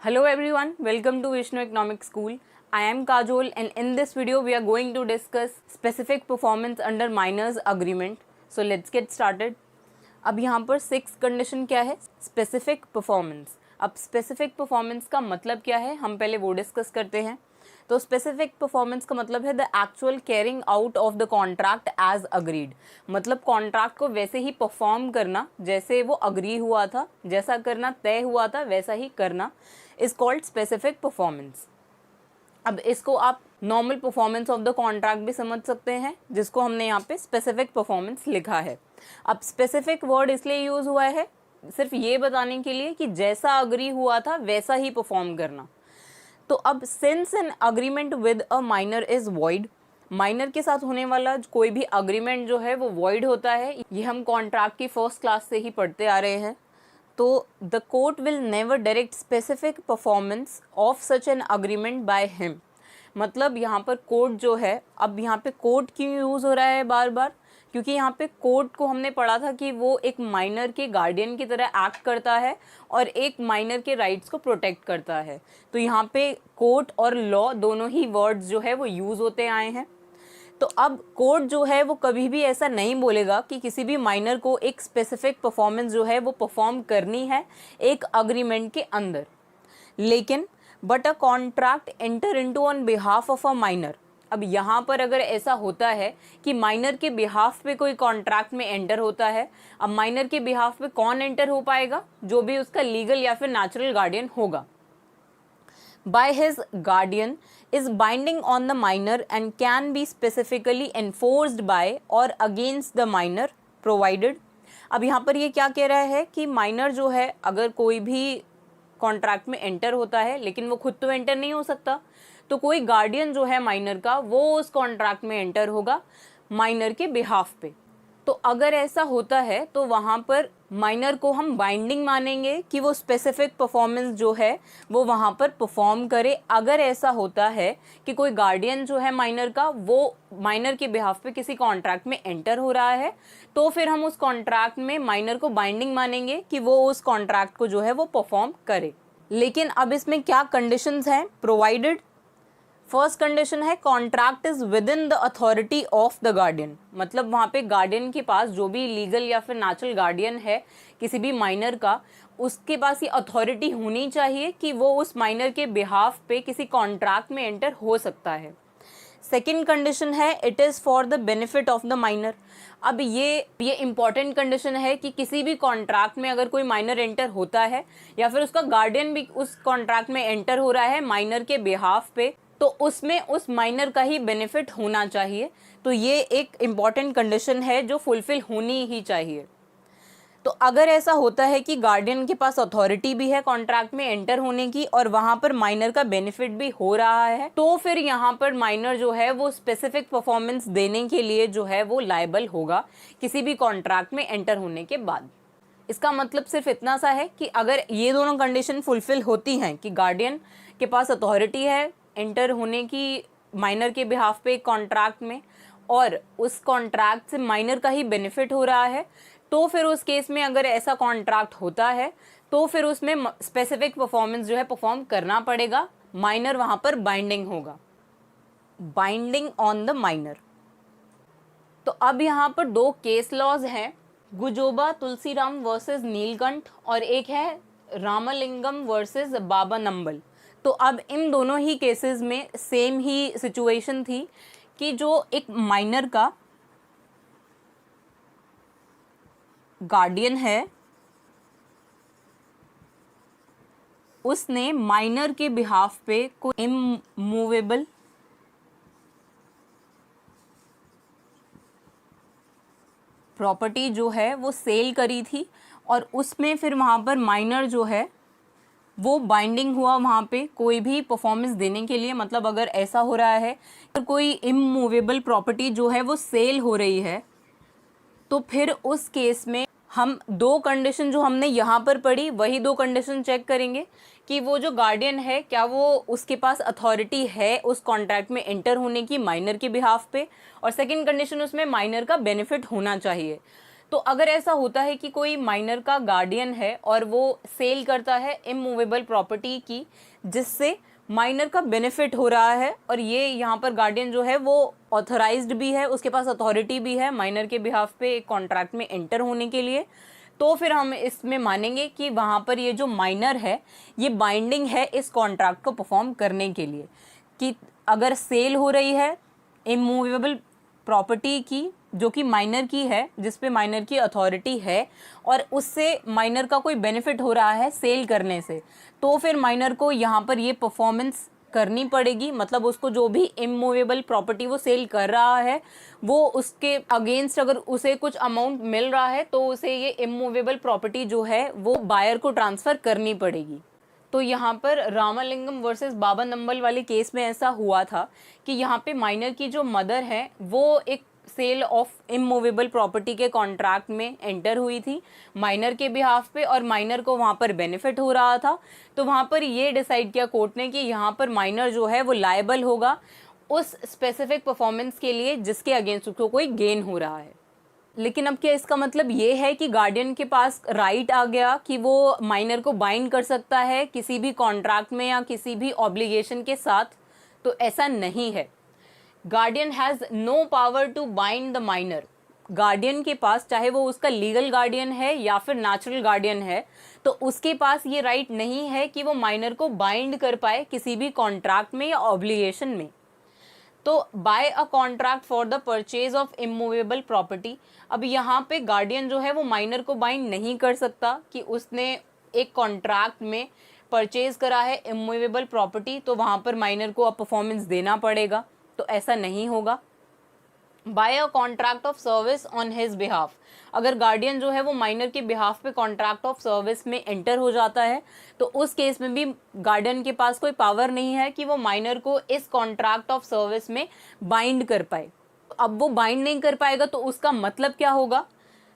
Hello everyone, welcome to Vishnu Economic School. I am Kajol and in this video we are going to discuss specific performance under minors agreement. So let's get started. अब यहाँ पर 6 condition क्या है? Specific performance. अब specific performance का मतलब क्या है, हम पहले वो डिस्कस करते हैं. तो स्पेसिफिक परफॉर्मेंस का मतलब है the actual carrying out of the contract as agreed. मतलब कॉन्ट्रैक्ट को वैसे ही परफॉर्म करना जैसे वो अग्री हुआ था, जैसा करना तय हुआ था वैसा ही करना इज कॉल्ड स्पेसिफिक परफॉर्मेंस. अब इसको आप normal performance of the contract भी समझ सकते हैं, जिसको हमने यहाँ पे स्पेसिफिक परफॉर्मेंस लिखा है. अब स्पेसिफिक वर्ड इसलिए यूज हुआ है सिर्फ ये बताने के लिए कि जैसा अग्री हुआ था वैसा ही परफॉर्म करना. तो अब since an agreement with a minor is void, minor के साथ होने वाला कोई भी अग्रीमेंट जो है वो वॉइड होता है. ये हम कॉन्ट्रैक्ट की फर्स्ट क्लास से ही पढ़ते आ रहे हैं. तो the court will never direct specific performance of such an agreement by him. मतलब यहाँ पर कोर्ट जो है, अब यहाँ पे कोर्ट क्यों यूज़ हो रहा है बार बार, क्योंकि यहाँ पे कोर्ट को हमने पढ़ा था कि वो एक माइनर के गार्डियन की तरह एक्ट करता है और एक माइनर के राइट्स को प्रोटेक्ट करता है. तो यहाँ पे कोर्ट और लॉ दोनों ही वर्ड्स जो है वो यूज़ होते आए हैं. तो अब कोर्ट जो है वो कभी भी ऐसा नहीं बोलेगा कि किसी भी माइनर को एक स्पेसिफिक परफॉर्मेंस जो है वो परफॉर्म करनी है एक अग्रीमेंट के अंदर. लेकिन but a contract enter into on behalf of a minor. अब यहाँ पर अगर ऐसा होता है कि माइनर के बिहाफ पे कोई कॉन्ट्रैक्ट में एंटर होता है, अब माइनर के बिहाफ पे कौन एंटर हो पाएगा? जो भी उसका लीगल या फिर नेचुरल गार्डियन होगा. by his guardian is binding on the minor and can be specifically enforced by or against the minor provided. अब यहाँ पर ये क्या कह रहा है कि माइनर जो है अगर कोई भी कॉन्ट्रैक्ट में एंटर होता है, लेकिन वो खुद तो एंटर नहीं हो सकता, तो कोई गार्डियन जो है माइनर का वो उस कॉन्ट्रैक्ट में एंटर होगा माइनर के बिहाफ पे. तो अगर ऐसा होता है तो वहाँ पर माइनर को हम बाइंडिंग मानेंगे कि वो स्पेसिफिक परफॉर्मेंस जो है वो वहाँ पर परफॉर्म करे. अगर ऐसा होता है कि कोई गार्डियन जो है माइनर का वो माइनर के बिहाफ पे किसी कॉन्ट्रैक्ट में एंटर हो रहा है, तो फिर हम उस कॉन्ट्रैक्ट में माइनर को बाइंडिंग मानेंगे कि वो उस कॉन्ट्रैक्ट को जो है वो परफॉर्म करे. लेकिन अब इसमें क्या कंडीशंस हैं? प्रोवाइडेड. फर्स्ट कंडीशन है contract is with in the authority of the guardian. मतलब वहाँ पे गार्डियन के पास जो भी लीगल या फिर नेचुरल गार्डियन है किसी भी माइनर का, उसके पास ये अथॉरिटी होनी चाहिए कि वो उस माइनर के बिहाफ पे किसी कॉन्ट्रैक्ट में एंटर हो सकता है. सेकेंड कंडीशन है it is for the benefit of the minor. अब ये इंपॉर्टेंट कंडीशन है कि किसी भी कॉन्ट्रैक्ट में अगर कोई माइनर एंटर होता है या फिर उसका गार्डियन भी उस कॉन्ट्रैक्ट में एंटर हो रहा है माइनर के बिहाफ पे, तो उसमें उस माइनर का ही बेनिफिट होना चाहिए. तो ये एक इम्पॉर्टेंट कंडीशन है जो फुलफिल होनी ही चाहिए. तो अगर ऐसा होता है कि गार्डियन के पास अथॉरिटी भी है कॉन्ट्रैक्ट में एंटर होने की और वहाँ पर माइनर का बेनिफिट भी हो रहा है, तो फिर यहाँ पर माइनर जो है वो स्पेसिफिक परफॉर्मेंस देने के लिए जो है वो लायबल होगा किसी भी कॉन्ट्रैक्ट में एंटर होने के बाद. इसका मतलब सिर्फ इतना सा है कि अगर ये दोनों कंडीशन फुलफिल होती हैं कि गार्डियन के पास अथॉरिटी है एंटर होने की माइनर के बिहाफ पे कॉन्ट्रैक्ट में और उस कॉन्ट्रैक्ट से माइनर का ही बेनिफिट हो रहा है, तो फिर उस केस में अगर ऐसा कॉन्ट्रैक्ट होता है तो फिर उसमें स्पेसिफिक परफॉर्मेंस जो है परफॉर्म करना पड़ेगा. माइनर वहाँ पर बाइंडिंग होगा, बाइंडिंग ऑन द माइनर. तो अब यहाँ पर 2 केस लॉज हैं, गुजोबा तुलसीराम वर्सेस नीलकंठ और एक है रामलिंगम वर्सेस बाबा नंबल. तो अब इन दोनों ही केसेस में सेम ही सिचुएशन थी कि जो एक माइनर का गार्डियन है उसने माइनर के बिहाफ पे कोई इमूवेबल प्रॉपर्टी जो है वो सेल करी थी और उसमें फिर वहाँ पर माइनर जो है वो बाइंडिंग हुआ वहाँ पे कोई भी परफॉर्मेंस देने के लिए. मतलब अगर ऐसा हो रहा है तो कोई इमूवेबल प्रॉपर्टी जो है वो सेल हो रही है, तो फिर उस केस में हम 2 कंडीशन जो हमने यहाँ पर पढ़ी वही 2 कंडीशन चेक करेंगे कि वो जो गार्डियन है क्या वो उसके पास अथॉरिटी है उस कॉन्ट्रैक्ट में एंटर होने की माइनर के बिहाफ पे, और सेकंड कंडीशन उसमें माइनर का बेनिफिट होना चाहिए. तो अगर ऐसा होता है कि कोई माइनर का गार्डियन है और वो सेल करता है इमूवेबल प्रॉपर्टी की जिससे माइनर का बेनिफिट हो रहा है, और ये यहाँ पर गार्डियन जो है वो ऑथराइज्ड भी है, उसके पास अथॉरिटी भी है माइनर के बिहाफ पे एक कॉन्ट्रैक्ट में एंटर होने के लिए, तो फिर हम इसमें मानेंगे कि वहाँ पर ये जो माइनर है ये बाइंडिंग है इस कॉन्ट्रैक्ट को परफॉर्म करने के लिए। कि अगर सेल हो रही है इमूवेबल प्रॉपर्टी की जो कि माइनर की है, जिस पे माइनर की अथॉरिटी है, और उससे माइनर का कोई बेनिफिट हो रहा है सेल करने से, तो फिर माइनर को यहाँ पर ये परफॉर्मेंस करनी पड़ेगी। मतलब उसको जो भी इमूवेबल प्रॉपर्टी वो सेल कर रहा है वो उसके अगेंस्ट अगर उसे कुछ अमाउंट मिल रहा है तो उसे ये इमूवेबल प्रॉपर्टी जो है वो बायर को ट्रांसफ़र करनी पड़ेगी। तो यहाँ पर रामालिंगम वर्सेस बाबा नंबल वाले केस में ऐसा हुआ था कि यहाँ पे माइनर की जो मदर है वो एक सेल ऑफ इमूवेबल प्रॉपर्टी के कॉन्ट्रैक्ट में एंटर हुई थी माइनर के बिहाफ पे, और माइनर को वहाँ पर बेनिफिट हो रहा था। तो वहाँ पर ये डिसाइड किया कोर्ट ने कि यहाँ पर माइनर जो है वो लायबल होगा उस स्पेसिफिक परफॉर्मेंस के लिए जिसके अगेंस्ट उसको कोई गेन हो रहा है। लेकिन अब क्या इसका मतलब ये है कि गार्डियन के पास राइट आ गया कि वो माइनर को बाइंड कर सकता है किसी भी कॉन्ट्रैक्ट में या किसी भी ऑब्लिगेशन के साथ? तो ऐसा नहीं है। Guardian has no power to bind the minor. Guardian के पास, चाहे वो उसका लीगल गार्डियन है या फिर नेचुरल गार्डियन है, तो उसके पास ये राइट नहीं है कि वो माइनर को बाइंड कर पाए किसी भी कॉन्ट्रैक्ट में या ऑब्लिगेशन में। तो by a contract for the purchase of immovable property, अब यहाँ पे गार्डियन जो है वो माइनर को बाइंड नहीं कर सकता कि उसने एक कॉन्ट्रैक्ट में परचेज करा है इमूवेबल प्रॉपर्टी तो वहाँ पर माइनर को अब परफॉर्मेंस देना पड़ेगा, तो ऐसा नहीं होगा। By a contract of service on his behalf, अगर गार्डियन जो है वो माइनर के बिहाफ पे कॉन्ट्रैक्ट ऑफ सर्विस में एंटर हो जाता है तो उस केस में भी गार्डियन के पास कोई पावर नहीं है कि वो माइनर को इस कॉन्ट्रैक्ट ऑफ सर्विस में बाइंड कर पाए। अब वो बाइंड नहीं कर पाएगा तो उसका मतलब क्या होगा?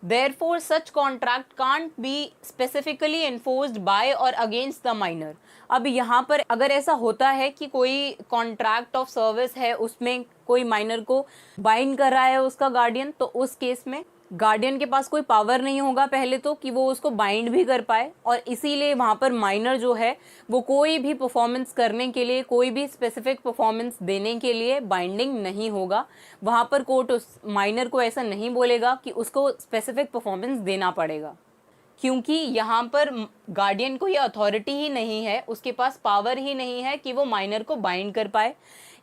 Therefore, such contract can't be specifically enforced by or against the minor। अब यहाँ पर अगर ऐसा होता है कि कोई कॉन्ट्रैक्ट ऑफ सर्विस है उसमें कोई माइनर को बाइंड कर रहा है उसका गार्डियन, तो उस केस में गार्डियन के पास कोई पावर नहीं होगा पहले तो कि वो उसको बाइंड भी कर पाए, और इसीलिए वहाँ पर माइनर जो है वो कोई भी परफॉर्मेंस करने के लिए, कोई भी स्पेसिफिक परफॉर्मेंस देने के लिए बाइंडिंग नहीं होगा। वहाँ पर कोर्ट उस माइनर को ऐसा नहीं बोलेगा कि उसको स्पेसिफिक परफॉर्मेंस देना पड़ेगा, क्योंकि यहाँ पर गार्डियन को ये अथॉरिटी ही नहीं है, उसके पास पावर ही नहीं है कि वो माइनर को बाइंड कर पाए।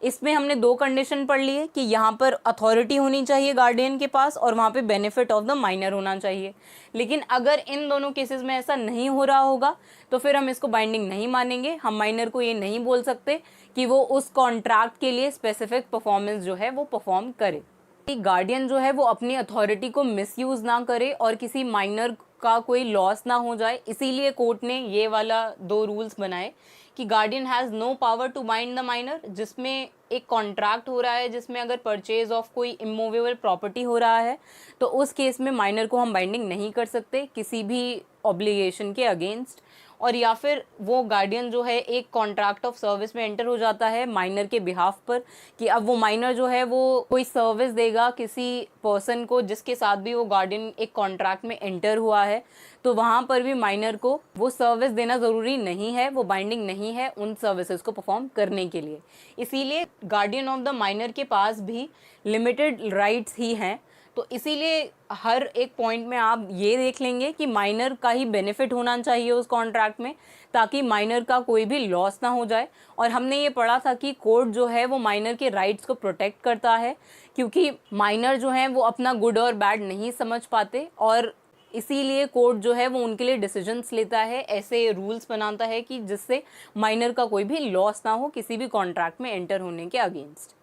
इसमें हमने दो कंडीशन पढ़ ली है कि यहाँ पर अथॉरिटी होनी चाहिए गार्डियन के पास और वहाँ पे बेनिफिट ऑफ द माइनर होना चाहिए। लेकिन अगर इन दोनों केसेस में ऐसा नहीं हो रहा होगा तो फिर हम इसको बाइंडिंग नहीं मानेंगे। हम माइनर को ये नहीं बोल सकते कि वो उस कॉन्ट्रैक्ट के लिए स्पेसिफिक परफॉर्मेंस जो है वो परफॉर्म करे। गार्डियन जो है वो अपनी अथॉरिटी को मिसयूज़ ना करे और किसी माइनर का कोई लॉस ना हो जाए, इसीलिए कोर्ट ने ये वाला दो रूल्स बनाए कि guardian has no power to bind the minor, जिसमें एक कॉन्ट्रैक्ट हो रहा है जिसमें अगर परचेज ऑफ कोई इमूवेबल प्रॉपर्टी हो रहा है तो उस केस में माइनर को हम बाइंडिंग नहीं कर सकते किसी भी ऑब्लिगेशन के अगेंस्ट। और या फिर वो गार्डियन जो है एक कॉन्ट्रैक्ट ऑफ सर्विस में एंटर हो जाता है माइनर के बिहाफ पर कि अब वो माइनर जो है वो कोई सर्विस देगा किसी पर्सन को जिसके साथ भी वो गार्डियन एक कॉन्ट्रैक्ट में एंटर हुआ है, तो वहाँ पर भी माइनर को वो सर्विस देना ज़रूरी नहीं है, वो बाइंडिंग नहीं है उन सर्विसेज को परफॉर्म करने के लिए। इसीलिए गार्डियन ऑफ द माइनर के पास भी लिमिटेड राइट्स ही हैं। तो इसीलिए हर एक पॉइंट में आप ये देख लेंगे कि माइनर का ही बेनिफिट होना चाहिए उस कॉन्ट्रैक्ट में, ताकि माइनर का कोई भी लॉस ना हो जाए। और हमने ये पढ़ा था कि कोर्ट जो है वो माइनर के राइट्स को प्रोटेक्ट करता है, क्योंकि माइनर जो हैं वो अपना गुड और बैड नहीं समझ पाते, और इसीलिए कोर्ट जो है वो उनके लिए डिसीजंस लेता है, ऐसे रूल्स बनाता है कि जिससे माइनर का कोई भी लॉस ना हो किसी भी कॉन्ट्रैक्ट में एंटर होने के अगेंस्ट।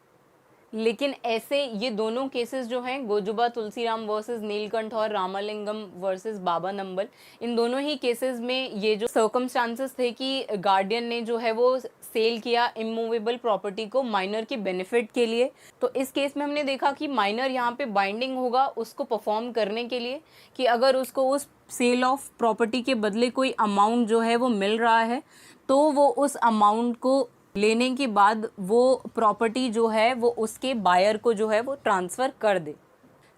लेकिन ऐसे ये दोनों केसेस जो हैं गोजुबा तुलसीराम वर्सेस नीलकंठ और रामालिंगम वर्सेस बाबा नंबल, इन दोनों ही केसेस में ये जो सर्कमस्टांसेस थे कि गार्डियन ने जो है वो सेल किया इमूवेबल प्रॉपर्टी को माइनर के बेनिफिट के लिए, तो इस केस में हमने देखा कि माइनर यहाँ पे बाइंडिंग होगा उसको परफॉर्म करने के लिए कि अगर उसको उस सेल ऑफ प्रॉपर्टी के बदले कोई अमाउंट जो है वो मिल रहा है तो वो उस अमाउंट को लेने के बाद वो प्रॉपर्टी जो है वो उसके बायर को जो है वो ट्रांसफ़र कर दे।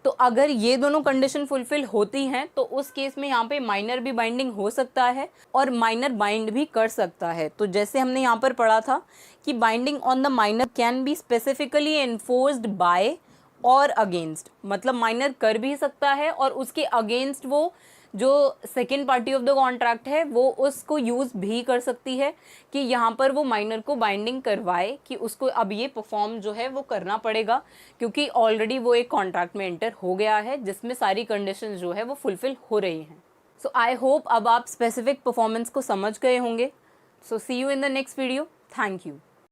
तो अगर ये दोनों कंडीशन फुलफिल होती हैं तो उस केस में यहाँ पे माइनर भी बाइंडिंग हो सकता है और माइनर बाइंड भी कर सकता है। तो जैसे हमने यहाँ पर पढ़ा था कि binding on the minor can be specifically enforced by और अगेंस्ट, मतलब माइनर कर भी सकता है और उसके अगेंस्ट वो जो second party of the contract है वो उसको यूज़ भी कर सकती है कि यहाँ पर वो माइनर को बाइंडिंग करवाए कि उसको अब ये परफॉर्म जो है वो करना पड़ेगा, क्योंकि ऑलरेडी वो एक कॉन्ट्रैक्ट में एंटर हो गया है जिसमें सारी कंडीशंस जो है वो फुलफिल हो रही हैं। सो आई होप अब आप स्पेसिफिक परफॉर्मेंस को समझ गए होंगे। So see you in the next video. Thank you.